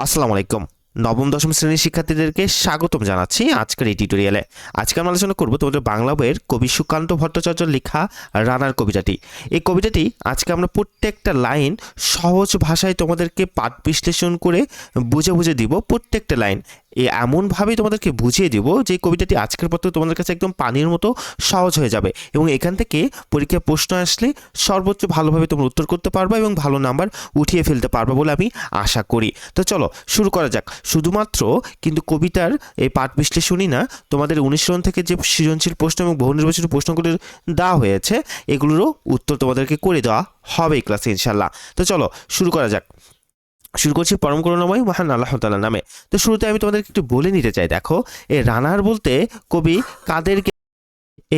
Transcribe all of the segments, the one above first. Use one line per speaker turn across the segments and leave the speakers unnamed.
আসসালামু আলাইকুম। নবম দশম শ্রেণীর শিক্ষার্থীদেরকে স্বাগতম জানাচ্ছি আজকের এই টিউটোরিয়ালে। আজকে আমরা আলোচনা করব তোমাদের বাংলা বইয়ের কবি সুকান্ত ভট্টাচার্যর লেখা রানার কবিতাটি। এই কবিতাটি আজকে আমরা প্রত্যেকটা লাইন সহজ ভাষায় তোমাদেরকে পাঠ বিশ্লেষণ করে বুঝে বুঝে দিব। প্রত্যেকটা লাইন এমনভাবেই তোমাদেরকে বুঝিয়ে দিব যে কবিতাটি আজকের পর তোমাদের কাছে একদম পানির মতো সহজ হয়ে যাবে এবং এখান থেকে পরীক্ষায় প্রশ্ন আসলে সর্বোচ্চ ভালোভাবে তোমরা উত্তর করতে পারবে এবং ভালো নাম্বার উঠিয়ে ফেলতে পারবে বলে আমি আশা করি। তো চলো শুরু করা যাক। শুধুমাত্র কিন্তু কবিতার এই পাঠ বিশ্লেষণই না, তোমাদের অনুশীলন থেকে যে সৃজনশীল প্রশ্ন এবং বহু নির্বাচিত প্রশ্নগুলো দেওয়া হয়েছে এগুলোরও উত্তর তোমাদেরকে করে দেওয়া হবে এই ক্লাসে ইনশাল্লাহ। তো চলো শুরু করা যাক। শুরু করছি পরম করুণাময় মহান আল্লাহ তাআলার নামে। তো শুরুতে আমি তোমাদেরকে একটু বলে নিতে চাই, দেখো এই রানার বলতে কবি কাদেরকে,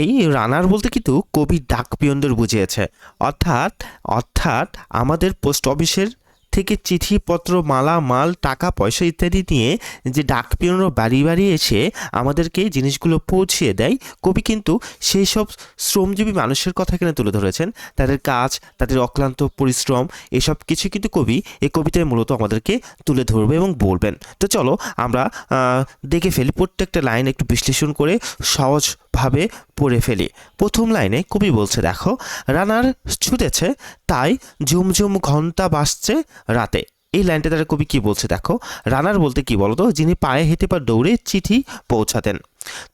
এই রানার বলতে কিন্তু কবি ডাক পিয়নদের বুঝিয়েছে। অর্থাৎ অর্থাৎ আমাদের পোস্ট অফিসের থেকে চিঠিপত্র, মালা মাল, টাকা পয়সা ইত্যাদি নিয়ে যে ডাক পিয়নরা বাড়ি বাড়ি এসে আমাদেরকে জিনিসগুলো পৌঁছিয়ে দেয়, কবি কিন্তু সেই সব শ্রমজীবী মানুষের কথা এখানে তুলে ধরেছেন। তাদের কাজ, তাদের অক্লান্ত পরিশ্রম, এসব কিছু কিন্তু কবি এই কবিতায় মূলত আমাদেরকে তুলে ধরবে এবং বলবেন। তো চলো আমরা দেখে ফেলি, প্রত্যেকটা লাইন একটু বিশ্লেষণ করে সহজভাবে পড়ে ফেলি। প্রথম লাইনে কবি বলছে, দেখো রানার ছুটেছে তাই ঝুমঝুম ঘন্টা বাজছে রাতে। এই লাইনটা দ্বারা কবি কি বলছে, দেখো রানার বলতে কি বলতো, যিনি পায়ে হেঁটে বা দৌড়ে চিঠি পৌঁছাতেন।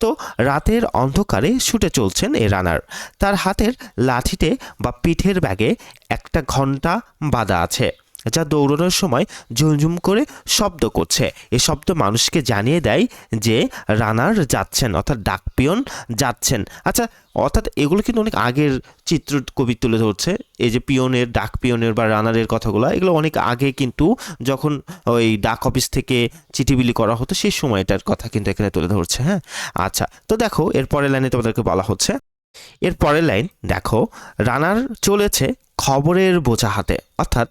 তো রাতের অন্ধকারে ছুটে চলছেন এই রানার। তার হাতের লাঠিতে বা পিঠের ব্যাগে একটা ঘন্টা বাঁধা আছে, যা দৌড়ানোর সময় ঝুমঝুম করে শব্দ করছে। এই শব্দ মানুষকে জানিয়ে দেয় যে রানার যাচ্ছেন, অর্থাৎ ডাকপিয়ন যাচ্ছেন। আচ্ছা, অর্থাৎ এগুলো কিন্তু অনেক আগের চিত্র কবি তুলে ধরছে। এই যে পিয়নের, ডাক পিয়নের বা রানারের কথাগুলো, এগুলো অনেক আগে কিন্তু যখন ওই ডাক অফিস থেকে চিঠি বিলি করা হতো সেই সময়টার কথা কিন্তু এখানে তুলে ধরছে। হ্যাঁ, আচ্ছা, তো দেখো এর পরের লাইনে তোমাদেরকে বলা হচ্ছে, এর পরের লাইন দেখো, রানার চলেছে খবরের বোঝা হাতে। অর্থাৎ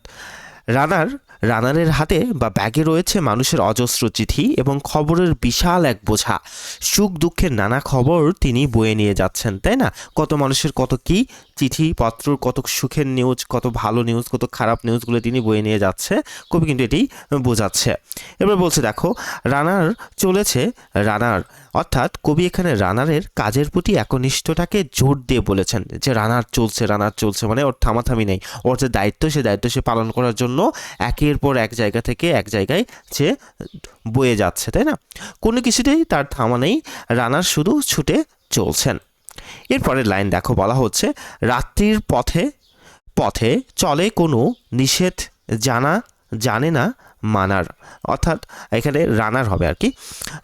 রানারের হাতে বা ব্যাগে রয়েছে মানুষের অজস্র চিঠি এবং খবরের বিশাল এক বোঝা। সুখ দুঃখের নানা খবর তিনি বয়ে নিয়ে যাচ্ছেন, তাই না? কত মানুষের কত কি চিঠিপত্র, কত সুখের নিউজ, কত ভালো নিউজ, কত খারাপ নিউজগুলো তিনি বয়ে নিয়ে যাচ্ছে। কবি কিন্তু এটি বোঝাচ্ছে। এবার বলছে, দেখো রানার চলেছে, রানার অর্থাৎ কবি এখানে রানারের কাজের প্রতি একনিষ্ঠতাকে জোর দিয়ে বলেছেন যে রানার চলছে, মানে ওর থামাথামি নেই। ওর যে দায়িত্ব, সে দায়িত্ব সে পালন করার জন্য একের পর এক জায়গা থেকে এক জায়গায় সে বয়ে যাচ্ছে, তাই না? কোনো কিছুতেই তার থামা নেই, রানার শুধু ছুটে চলছেন। এরপরের লাইন দেখো, বলা হচ্ছে, রাত্রির পথে পথে চলে কোনো নিষেধ জানে না মানার। অর্থাৎ এখানে রানার হবে আর কি।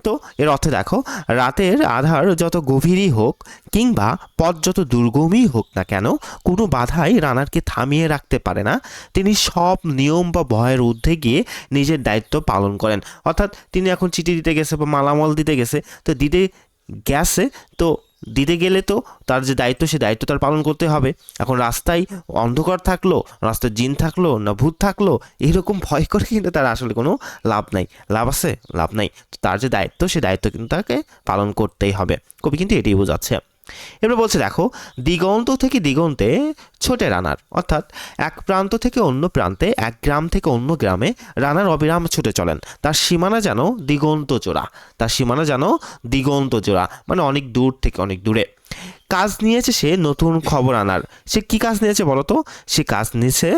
তো এর অর্থে দেখো, রাতের আধার যত গভীরই হোক কিংবা পথ যত দুর্গমই হোক না কেন, কোনো বাধাই রানারকে থামিয়ে রাখতে পারে না। তিনি সব নিয়ম বা ভয়ের ঊর্ধ্বে গিয়ে নিজের দায়িত্ব পালন করেন। অর্থাৎ তিনি এখন চিঠি দিতে গেছে বা মালামাল দিতে গেছে, তো গেছে তো দিতে গেলে তো তার যে দায়িত্ব, সে দায়িত্ব তার পালন করতে হবে। এখন রাস্তায় অন্ধকার থাকলো, রাস্তায় জিন থাকলো না ভূত থাকলো, এইরকম ভয় করে কিন্তু তার আসলে কোনো লাভ নাই। লাভ আছে? লাভ নাই। তার যে দায়িত্ব, সে দায়িত্ব কিন্তু তাকে পালন করতেই হবে। কবি কিন্তু এটাই বোঝাচ্ছে। এবার বলছে, দেখো দিগন্ত থেকে দিগন্তে ছোটে রানার। অর্থাৎ এক প্রান্ত থেকে অন্য প্রান্তে, এক গ্রাম থেকে অন্য গ্রামে রানার অবিরাম ছুটে চলেন। তার সীমানা যেন দিগন্ত জোড়া, মানে অনেক দূর থেকে অনেক দূরে। কাজ নিয়েছে সে নতুন খবর আনার। সে কি কাজ নিয়েছে বলতো? সে কাজ নিয়েছে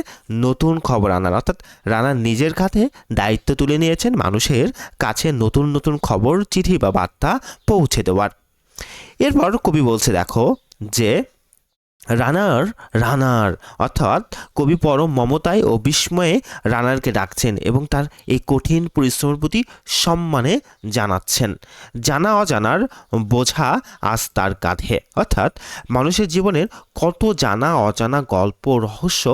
নতুন খবর আনার। অর্থাৎ রানা নিজের কাঁধে দায়িত্ব তুলে নিয়েছেন মানুষের কাছে নতুন নতুন খবর, চিঠি বা বার্তা পৌঁছে দেওয়ার। এরপর কবি বলছে, দেখো যে রানার রানার অর্থাৎ কবি পরম মমতায় ও বিস্ময়ে রানারকে ডাকছেন এবং তার এই কঠিন পরিশ্রমের প্রতি সম্মানে জানাচ্ছেন। জানা অজানার বোঝা আজ তার কাঁধে। অর্থাৎ মানুষের জীবনের কত জানা অজানা গল্প, রহস্য,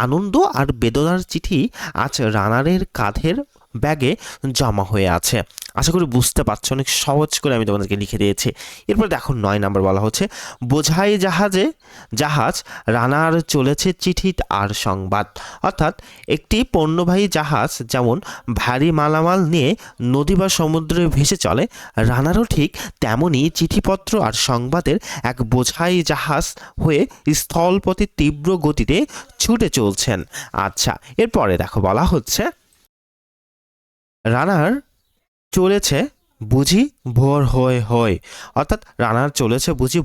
আনন্দ আর বেদনার চিঠি আজ রানারের কাঁধের ব্যাগে জমা হয়ে আছে। আশা করি বুঝতে পারছো, অনেক সহজ করে আমি তোমাদেরকে লিখে দিয়েছি। এরপর দেখো 9 নম্বর বলা হচ্ছে, বোঝাই জাহাজ রানার চলেছে চিঠি আর সংবাদ। অর্থাৎ একটি পণ্যবাহী জাহাজ যেমন ভারী মালামাল নিয়ে নদী বা সমুদ্রে ভেসে চলে, রানারও ঠিক তেমনই চিঠিপত্র আর সংবাদের এক বোঝাই জাহাজ হয়ে স্থলপথে তীব্র গতিতে ছুটে চলছেন। আচ্ছা, এরপরে দেখো বলা হচ্ছে, রানার চলেছে বুঝি ভোর হয় হয়, অর্থাৎ রানার চলেছে বুঝি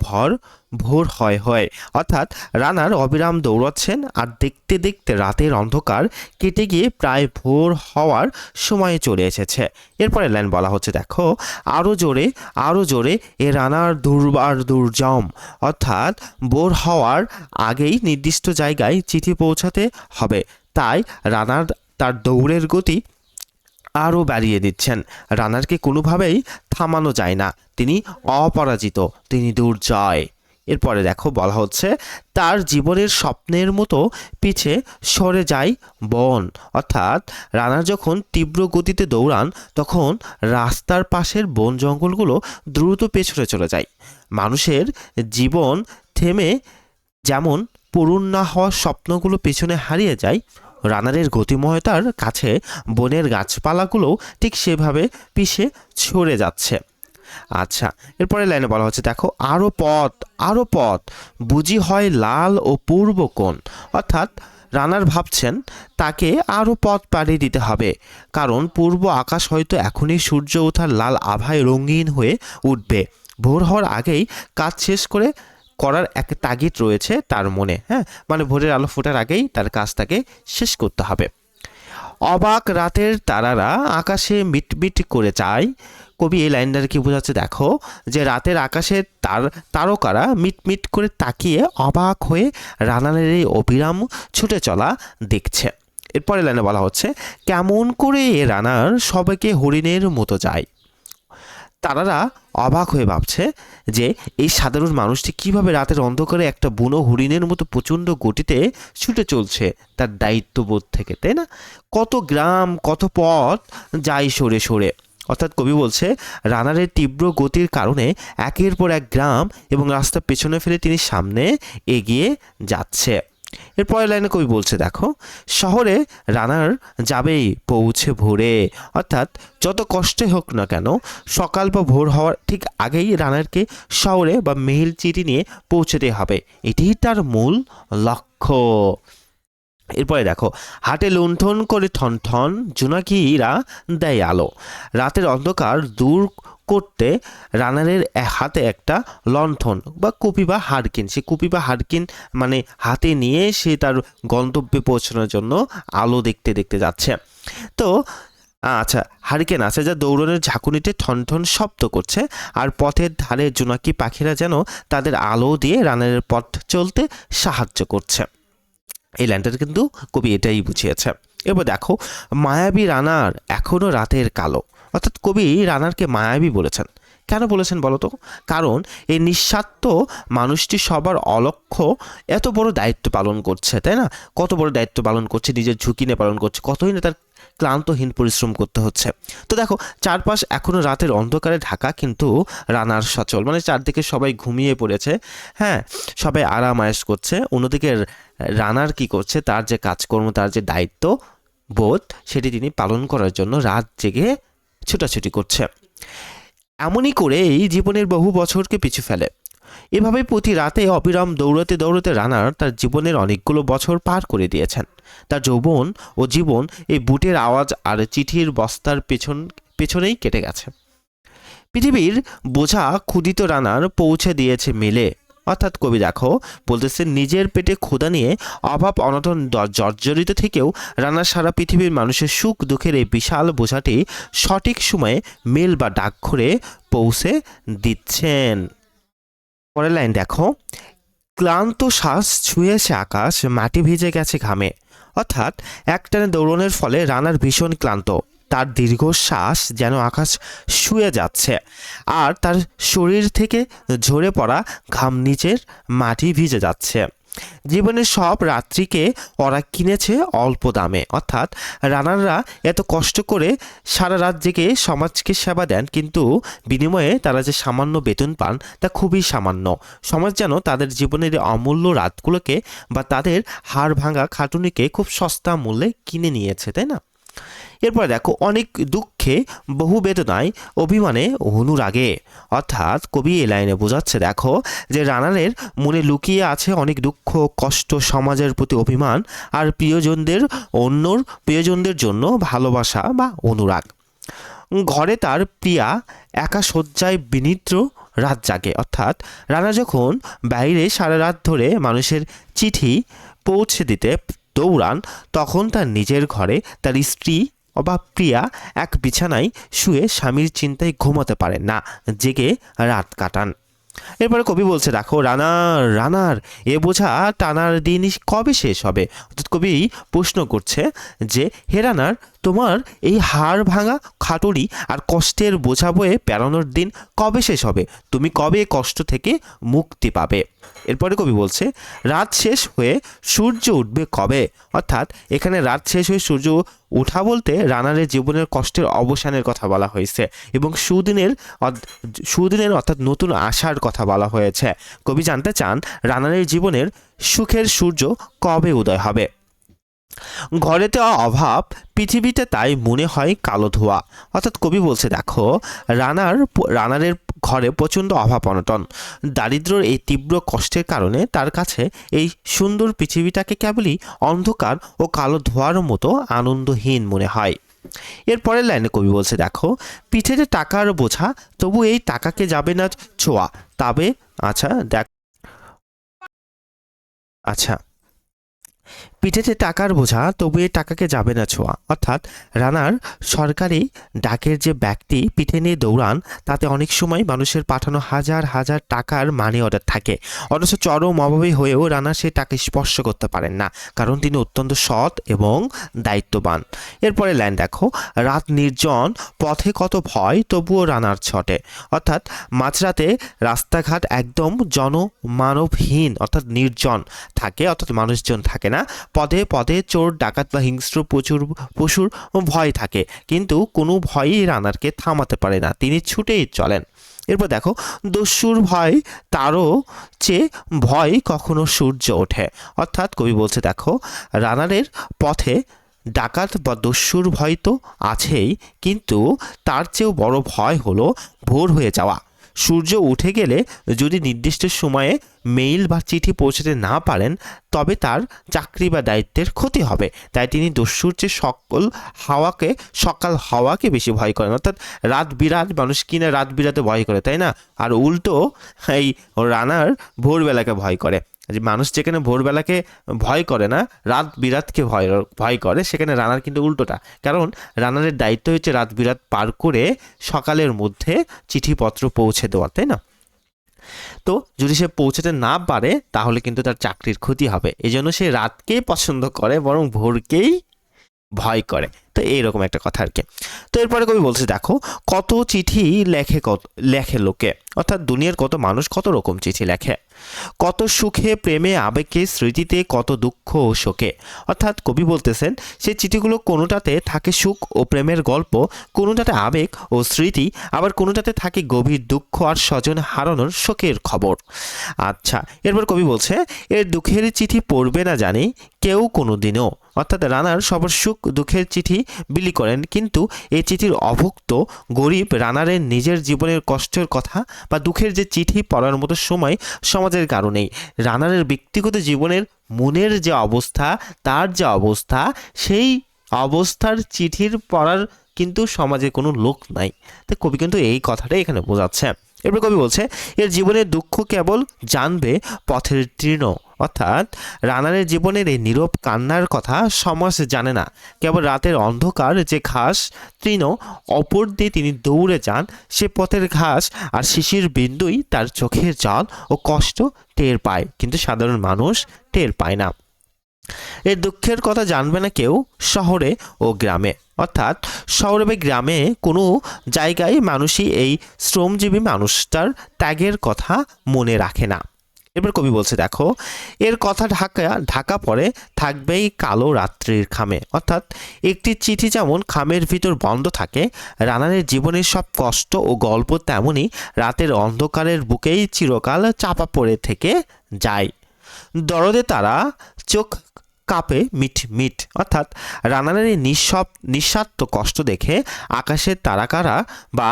ভোর হয় হয়, অর্থাৎ রানার অবিরাম দৌড়াচ্ছেন আর দেখতে দেখতে রাতের অন্ধকার কেটে গিয়ে প্রায় ভোর হওয়ার সময় চলে এসেছে। এরপরে লাইন বলা হচ্ছে দেখো, আরও জোরে এ রানার দুর্বার দুর্জম, অর্থাৎ ভোর হওয়ার আগেই নির্দিষ্ট জায়গায় চিঠি পৌঁছাতে হবে, তাই রানার তার দৌড়ের গতি আরও বাড়িয়ে দিচ্ছেন। রানারকে কোনোভাবেই থামানো যায় না, তিনি অপরাজিত, তিনি দুর্জয়। এরপরে দেখো বলা হচ্ছে, তার জীবনের স্বপ্নের মতো পিছে সরে যায় বন, অর্থাৎ রানার যখন তীব্র গতিতে দৌড়ান তখন রাস্তার পাশের বন জঙ্গলগুলো দ্রুত পেছনে চলে যায়। মানুষের জীবন থেমে যেমন পূরণ না হওয়ার স্বপ্নগুলো পেছনে হারিয়ে যায়, রানারের গতিময়তার কাছে বনের গাছপালাগুলো ঠিক সেভাবে পিছে সরে যাচ্ছে। আচ্ছা, এরপরে লাইনে বলা হচ্ছে দেখো, আরও পথ বুঝি হয় লাল ও পূর্ব কোণ, অর্থাৎ রানার ভাবছেন তাকে আরও পথ পাড়ি দিতে হবে, কারণ পূর্ব আকাশ হয়তো এখনই সূর্য ওঠার লাল আভায় রঙিন হয়ে উঠবে। ভোর হওয়ার আগেই কাজ শেষ করার এক তাগিদ রয়েছে তার মনে। হ্যাঁ, মানে ভোরের আলো ফোটার আগেই তার কাজটাকে শেষ করতে হবে। অবাক রাতের তারারা আকাশে মিটমিট করে চায়। কবি এই লাইনটার কি বোঝাচ্ছে দেখো, যে রাতের আকাশে তারকারা মিটমিট করে তাকিয়ে অবাক হয়ে রানারের এই অবিরাম ছুটে চলা দেখছে। এরপরে লাইনে বলা হচ্ছে, কেমন করে এ রানার সবাইকে হরিণের মতো যায়। তারারা অবাক হয়ে ভাবছে যে এই সাধারণ মানুষটি কিভাবে রাতের অন্ধকারে একটা বুনো হরিণের মতো প্রচণ্ড গতিতে ছুটে চলছে তার দায়িত্ববোধ থেকে, তাই না? কত গ্রাম, কত পথ যায় সরে সরে, অর্থাৎ কবি বলছে রানারের তীব্র গতির কারণে একের পর এক গ্রাম এবং রাস্তা পেছনে ফেলে তিনি সামনে এগিয়ে যাচ্ছে। এরপরের লাইনে কবি বলছে দেখো, শহরে রানার যাবেই পৌঁছে ভোরে, অর্থাৎ যত কষ্টে হোক না কেন সকাল বা ভোর হওয়ার ঠিক আগেই রানারকে শহরে বা মেইল চিঠি নিয়ে পৌঁছতে হবে, এটিই তার মূল লক্ষ্য। এরপরে দেখো, হাটে লুণ্ঠন করে ঠন ঠন জোনাকিরা দেয় আলো। রাতের অন্ধকার দূর করতে রানারের হাতে একটা লণ্ঠন বা কুপি বা হারকিন, সে কুপি বা হারকিন মানে হাতে নিয়ে সে তার গন্তব্যে পৌঁছানোর জন্য আলো দেখতে দেখতে যাচ্ছে। তো আচ্ছা, হারিকেন আছে যা দৌড়নের ঝাঁকুনিতে ঠন ঠন শব্দ করছে, আর পথের ধারে জোনাকি পাখিরা যেন তাদের আলো দিয়ে রানারের পথ চলতে সাহায্য করছে। এই লাইনটা কিন্তু কবি এটাই বুঝিয়েছে। এবার দেখো, মায়াবী রানার এখনো রাতের কালো, অর্থাৎ কবি রানারকে মায়াবী বলেছেন। কেন বলেছেন বলো তো? কারণ এই নিঃস্বার্থ মানুষটি সবার অলক্ষ্য এত বড় দায়িত্ব পালন করছে, তাই না? কত বড় দায়িত্ব পালন করছে, নিজের ঝুঁকি নিয়ে পালন করছে, কতই না তার ক্লান্তহীন পরিশ্রম করতে হচ্ছে। তো দেখো, চারপাশ এখনো রাতের অন্ধকারে ঢাকা, কিন্তু রানার সচল, মানে চারদিকে সবাই ঘুমিয়ে পড়েছে। হ্যাঁ, সবাই আরাম আয়েশ করছে। অন্যদিকে রানার কি করছে, তার যে কাজকর্ম, তার যে দায়িত্ব বোধ, সেটি তিনি পালন করার জন্য রাত জেগে ছুটাছুটি করছে। এমনই করে এই জীবনের বহু বছরকে পিছু ফেলে। এভাবে প্রতি রাতে অবিরাম দৌড়াতে দৌড়াতে রানার তার জীবনের অনেকগুলো বছর পার করে দিয়েছেন। তার যৌবন ও জীবন এই বুটের আওয়াজ আর চিঠির বস্তার পেছনেই কেটে গেছে। পৃথিবীর বোঝা ক্ষুধিত রানার পৌঁছে দিয়েছে মেলে, অর্থাৎ কবি দেখো বলতেছে, নিজের পেটে ক্ষুধা নিয়ে অভাব অনটন জর্জরিত থেকেও রানা সারা পৃথিবীর মানুষের সুখ দুঃখের এই বিশাল বোঝাটি সঠিক সময়ে মেল বা ডাকঘরে পৌঁছে দিচ্ছেন। পরের লাইন দেখো, ক্লান্ত শ্বাস ছুঁয়েছে আকাশ, মাটি ভিজে গেছে ঘামে, অর্থাৎ একটানে দৌড়নের ফলে রানার ভীষণ ক্লান্ত। তার দীর্ঘশ্বাস যেন আকাশ শুয়ে যাচ্ছে, আর তার শরীর থেকে ঝরে পড়া ঘাম নিচের মাটি ভিজে যাচ্ছে। জীবনের সব রাত্রিকে ওরা কিনেছে অল্প দামে, অর্থাৎ রানাররা এত কষ্ট করে সারা রাত জেগে সমাজকে সেবা দেন, কিন্তু বিনিময়ে তারা যে সামান্য বেতন পান তা খুবই সামান্য। সমাজ যেন তাদের জীবনের অমূল্য রাতগুলোকে বা তাদের হাড় ভাঙা খাটুনিকে খুব সস্তা মূল্যে কিনে নিয়েছে, তাই না? এরপর দেখো, অনেক দুঃখে বহু বেদনায় অভিমানে অনুরাগে, অর্থাৎ কবি এই লাইনে বোঝাচ্ছে দেখো যে রানারের মনে লুকিয়ে আছে অনেক দুঃখ, কষ্ট, সমাজের প্রতি অভিমান আর প্রিয়জনদের জন্য ভালোবাসা বা অনুরাগ। ঘরে তার প্রিয়া একা শয্যায় বিনিদ্র রাত জাগে। অর্থাৎ রানা যখন বাইরে সারা রাত ধরে মানুষের চিঠি পৌঁছে দিতে দৌড়ান, তখন তার নিজের ঘরে তার স্ত্রী বা প্রিয়া এক বিছানায় শুয়ে স্বামীর চিন্তায় ঘুমাতে পারেন না, জেগে রাত কাটান। এরপরে কবি বলছে দেখো, রানার রানার এ বোঝা টানার দিন কবে শেষ হবে। অর্থাৎ কবি প্রশ্ন করছে যে, হে রানার, তোমার এই হাড় ভাঙা খাটুরি আর কষ্টের বোঝা বয়ে পেরানোর দিন কবে শেষ হবে? তুমি কবে কষ্ট থেকে মুক্তি পাবে? এরপরে কবি বলছে, রাত শেষ হয়ে সূর্য উঠবে কবে? অর্থাৎ এখানে রাত শেষ হয়ে সূর্য ওঠা বলতে রানারের জীবনের কষ্টের অবসানের কথা বলা হয়েছে এবং সুদিনের অর্থাৎ নতুন আশার কথা বলা হয়েছে। কবি জানতে চান রানারের জীবনের সুখের সূর্য কবে উদয় হবে। ঘরেতে অভাব, পৃথিবীতে তাই মনে হয় কালো ধোয়া। অর্থাৎ কবি বলছে দেখো, রানারের ঘরে প্রচণ্ড অভাব অনটন, দারিদ্র্যর এই তীব্র কষ্টের কারণে তার কাছে এই সুন্দর পৃথিবীটাকে কেবলই অন্ধকার ও কালো ধোঁয়ার মতো আনন্দহীন মনে হয়। এর পরের লাইনে কবি বলছে দেখো, পিঠেতে টাকার বোঝা, তবু এই টাকাকে যাবে না ছোঁয়া। তবে আচ্ছা পিঠেতে টাকার বোঝা, তবু এই টাকাকে যাবে না ছোঁয়া। অর্থাৎ রানার সরকারি ডাকের যে ব্যক্তি পিঠে নিয়ে দৌড়ান, তাতে অনেক সময় মানুষের পাঠানো হাজার হাজার টাকার মানি অর্ডার থাকে, অথচ চরম অভাবী হয়েও রানা সেই টাকা স্পর্শ করতে পারেন না, কারণ তিনি অত্যন্ত সৎ এবং দায়িত্ববান। এরপরে লাইন দেখো, রাত নির্জন, পথে কত ভয়, তবুও রানার ছটে। অর্থাৎ মাঝরাতে রাস্তাঘাট একদম জনমানবহীন অর্থাৎ নির্জন থাকে, অর্থাৎ মানুষজন থাকে না। পদে পদে চোর ডাকাত বা হিংস্র পশুর ভয় থাকে, কিন্তু কোনো ভয়ই রানারকে থামাতে পারে না, তিনি ছুটেই চলেন। এরপর দেখো, দস্যুর ভয় তারও চেয়ে ভয় কখনো সূর্য ওঠে। অর্থাৎ কবি বলছে দেখো, রানারের পথে ডাকাত বা দস্যুর ভয় তো আছেই, কিন্তু তার চেয়েও বড় ভয় হলো ভোর হয়ে যাওয়া। সূর্য উঠে গেলে যদি নির্দিষ্ট সময়ে মেইল বা চিঠি পৌঁছাতে না পারেন, তবে তার চাকরি বা দায়িত্বের ক্ষতি হবে। তাই তিনি দস্যুর চেয়ে সকাল হাওয়াকে বেশি ভয় করেন। অর্থাৎ রাত বিরাট, মানুষ কিনা রাত বিরাতে ভয় করে, তাই না? আর উল্টো এই রানার ভোরবেলাকে ভয় করে। যে মানুষ যেখানে ভোরবেলাকে ভয় করে না, রাত বিরাতকে ভয় করে, সেখানে রানার কিন্তু উল্টোটা। কারণ রানারের দায়িত্ব হচ্ছে রাত বিরাত পার করে সকালের মধ্যে চিঠিপত্র পৌঁছে দেওয়া, তাই না? তো যদি সে পৌঁছাতে না পারে তাহলে কিন্তু তার চাকরির ক্ষতি হবে, এই জন্য সে রাতকেই পছন্দ করে, বরং ভোরকেই ভয় করে। তো এইরকম একটা কথা আর কি। তো এরপরে কবি বলছে দেখো, কত চিঠি লেখে লোকে। অর্থাৎ দুনিয়ার কত মানুষ কত রকম চিঠি লেখে, কত সুখে প্রেমে আবেগে স্মৃতিতে, কত দুঃখ ও শোকে। অর্থাৎ কবি বলতেছেন সেই চিঠিগুলো কোনোটাতে থাকে সুখ ও প্রেমের গল্প, কোনোটাতে আবেগ ও স্মৃতি, আবার কোনোটাতে থাকে গভীর দুঃখ আর স্বজন হারানোর শোকের খবর। আচ্ছা, এরপর কবি বলছে, এর দুঃখের চিঠি পড়বে না জানি কেউ কোনো দিনও। অর্থাৎ রানার সবার সুখ দুঃখের চিঠি বিলি করেন, কিন্তু এই চিঠির অভুক্ত গরিব রানারের নিজের জীবনের কষ্টের কথা বা দুঃখের যে চিঠি পড়ার মতো সময় সমাজের কারণেই। রানারের ব্যক্তিগত জীবনের মনের যে অবস্থা, তার যে অবস্থা, সেই অবস্থার চিঠির পড়ার কিন্তু সমাজে কোনো লোক নাই। তো কবি কিন্তু এই কথাটাই এখানে বোঝাচ্ছে। এরপর কবি বলছে, এর জীবনের দুঃখ কেবল জানবে পথের তৃণ। অর্থাৎ রানারের জীবনের এই নীরব কান্নার কথা সমাজ জানে না, কেবল রাতের অন্ধকার যে ঘাস তৃণ অপর দিয়ে তিনি দৌড়ে যান, সে পথের ঘাস আর শিশির বিন্দুই তার চোখের জল ও কষ্ট টের পায়, কিন্তু সাধারণ মানুষ টের পায় না। এর দুঃখের কথা জানবে না কেউ শহরে ও গ্রামে। অর্থাৎ শহরে বা গ্রামে কোনো জায়গায় মানুষই এই শ্রমজীবী মানুষটার ত্যাগের কথা মনে রাখে না। এবার কবি বলছে দেখো, এর কথা ঢাকা পড়ে থাকবেই কালো রাত্রির খামে। অর্থাৎ একটি চিঠি যেমন খামের ভিতর বন্ধ থাকে, রানারের জীবনের সব কষ্ট ও গল্প তেমনই রাতের অন্ধকারের বুকেই চিরকাল চাপা পড়ে থেকে যায়। দরদে তারা চোখ কাঁপে মিট। অর্থাৎ রানারের এই নিঃস্বার্থ কষ্ট দেখে আকাশের তারকারা বা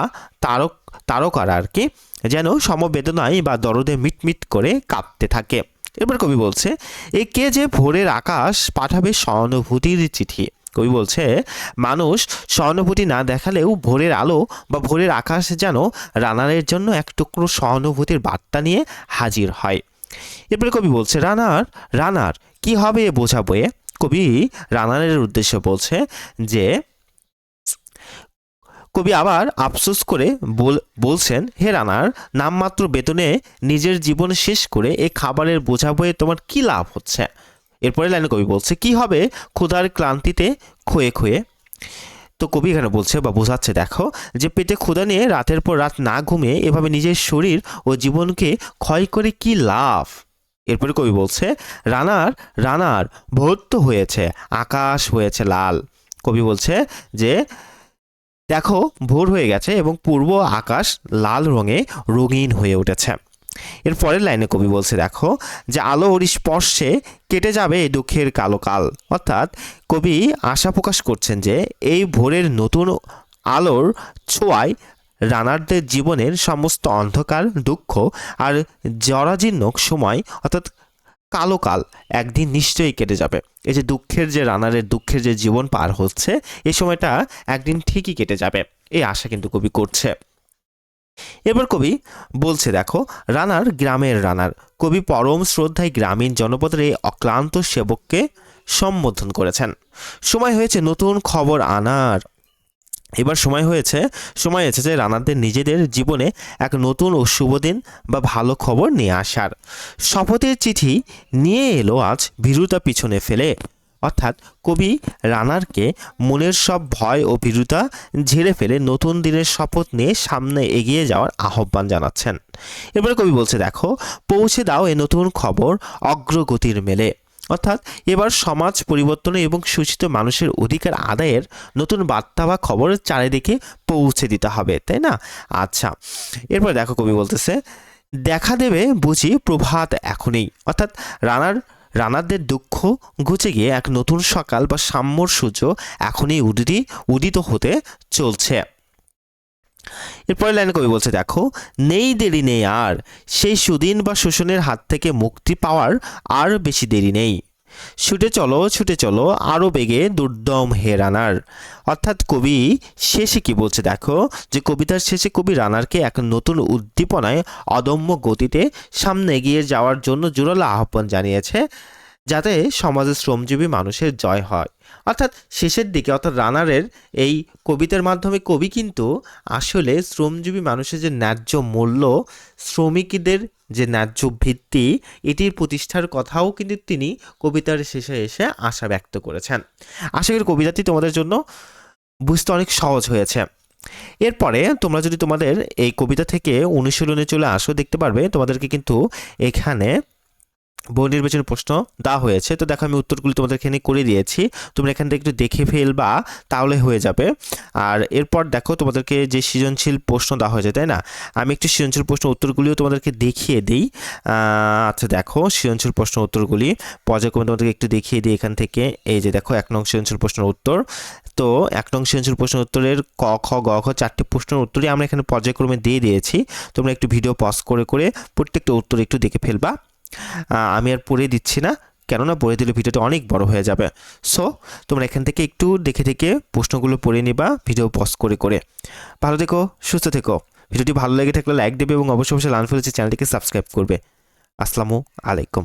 তারকারা আর কি যেন সমবেদনায় বা দরদে মিটমিট করে কাঁপতে থাকে। এবার কবি বলছে, এ কে যে ভোরের আকাশ পাঠাবে সহানুভূতির চিঠি। কবি বলছে মানুষ সহানুভূতি না দেখালেও ভোরের আলো বা ভোরের আকাশ যেন রানারের জন্য এক টুকরো সহানুভূতির বার্তা নিয়ে হাজির হয়। এরপরে কবি বলছে রানার রানার কি হবে এ বোঝা বয়ে। কবি রানারের উদ্দেশ্যে বলছে যে কবি আবার আফসোস করে বলছেন, হে রানার, নামমাত্র বেতনে নিজের জীবন শেষ করে এই খাবারের বোঝা বয়ে তোমার কি লাভ হচ্ছে। এরপরে লাইনে কবি বলছে কি হবে ক্ষুধার ক্লান্তিতে ক্ষয়ে ক্ষয়ে। তো কবি এখানে বলছে বা বোঝাচ্ছে দেখো যে পেটে ক্ষুধা নিয়ে রাতের পর রাত না ঘুমিয়ে এভাবে নিজের শরীর ও জীবনকে ক্ষয় করে কি লাভ। এরপরে কবি বলছে রানার রানার ভোর তো হয়েছে, আকাশ হয়েছে লাল। কবি বলছে যে দেখো ভোর হয়ে গেছে এবং পূর্ব আকাশ লাল রঙে রঙিন হয়ে উঠেছে। এর পরের লাইনে কবি বলছে দেখো যে আলোর স্পর্শে কেটে যাবে এই দুঃখের কালো কাল। অর্থাৎ কবি আশা প্রকাশ করছেন যে এই ভোরের নতুন আলোর ছোঁয়ায় রানারদের জীবনের সমস্ত অন্ধকার, দুঃখ আর জরাজীর্ণ সময় অর্থাৎ কালো কাল একদিন নিশ্চয়ই কেটে যাবে। এই যে দুঃখের যে রানারের দুঃখের যে জীবন পার হচ্ছে এই সময়টা একদিন ঠিকই কেটে যাবে, এই আশা কিন্তু কবি করছে। এবার কবি বলছে দেখো রানার গ্রামের রানার। কবি পরম শ্রদ্ধায় গ্রামীণ জনপদের এই অক্লান্ত সেবককে সম্বোধন করেছেন। সময় হয়েছে নতুন খবর আনার। এবার সময় এসেছে রানারদের নিজেদের জীবনে এক নতুন ও শুভ দিন বা ভালো খবর নিয়ে আসার। শপথের চিঠি নিয়ে এলো আজ ভীরুতা পিছনে ফেলে। অর্থাৎ কবি রানারকে মনের সব ভয় ও ভীরুতা ঝেড়ে ফেলে নতুন দিনের শপথ নিয়ে সামনে এগিয়ে যাওয়ার আহ্বান জানাচ্ছেন। এবারে কবি বলছে দেখো পৌঁছে দাও এ নতুন খবর অগ্রগতির মেলে। অর্থাৎ এবার সমাজ পরিবর্তনে এবং শোষিত মানুষের অধিকার আদায়ের নতুন বার্তা বা খবর চারিদিকে পৌঁছে দিতে হবে, তাই না? আচ্ছা, এরপর দেখো কবি বলতেছে দেখা দেবে বুঝি প্রভাত এখনই। অর্থাৎ রানারদের দুঃখ ঘুচে গিয়ে এক নতুন সকাল বা সাম্যর সূর্য এখনই উদিত হতে চলছে। এরপরে লাইনে কবি বলছে দেখো নেই দেরি নেই আর, সেই সুদিন বা শোষণের হাত থেকে মুক্তি পাওয়ার আর বেশি দেরি নেই। ছুটে চলো আরও বেগে দুর্দম হে রানার। অর্থাৎ কবি শেষে কি বলছে দেখো যে কবিতার শেষে কবি রানারকে এক নতুন উদ্দীপনায় অদম্য গতিতে সামনে এগিয়ে যাওয়ার জন্য জোরালো আহ্বান জানিয়েছে, যাতে সমাজের শ্রমজীবী মানুষের জয় হয়। অর্থাৎ শেষের দিকে অর্থাৎ রানারের এই কবিতার মাধ্যমে কবি কিন্তু আসলে শ্রমজীবী মানুষের যে ন্যায্য মূল্য, শ্রমিকদের যে ন্যায্য ভিত্তি, এটির প্রতিষ্ঠার কথাও কিন্তু তিনি কবিতার শেষে এসে আশা ব্যক্ত করেছেন। আশা করি কবিতাটি তোমাদের জন্য বুঝতে অনেক সহজ হয়েছে। এরপরে তোমরা যদি তোমাদের এই কবিতা থেকে অনুশীলনে চলে আসো, দেখতে পারবে তোমাদেরকে কিন্তু এখানে বহু নির্বাচনী প্রশ্ন দেওয়া হয়েছে। তো দেখো আমি উত্তরগুলি তোমাদের এখানে করে দিয়েছি, তোমরা এখান থেকে একটু দেখে ফেলবা তাহলে হয়ে যাবে। আর এরপর দেখো তোমাদেরকে যে সৃজনশীল প্রশ্ন দেওয়া হয়েছে, তাই না? আমি একটু সৃজনশীল প্রশ্ন উত্তরগুলিও তোমাদেরকে দেখিয়ে দিই। আচ্ছা দেখো সৃজনশীল প্রশ্ন উত্তরগুলি পর্যায়ক্রমে তোমাদেরকে একটু দেখিয়ে দিই এখান থেকে। এই যে দেখো 1 নং সৃজনশীল প্রশ্নের উত্তর। তো 1 নং সৃজনশীল প্রশ্নের উত্তরের ক খ গ ঘ 4টি প্রশ্নের উত্তরই আমরা এখানে পর্যায়ক্রমে দিয়ে দিয়েছি। তোমরা একটু ভিডিও পজ করে করে প্রত্যেকটা উত্তর একটু দেখে ফেলবা। আমি আর পড়ে দিচ্ছি না, কেননা পড়ে দিলে ভিডিওটা অনেক বড় হয়ে যাবে। সো তোমরা এখান থেকে একটু দেখে দেখে প্রশ্নগুলো পড়ে নিবা ভিডিও পজ করে করে। ভালো থেকো, সুস্থ থেকো। ভিডিওটি ভালো লেগে থাকলে লাইক দেবে এবং অবশ্যই লার্ন ফেলেছে চ্যানেলটিকে সাবস্ক্রাইব করবে। আসসালামু আলাইকুম।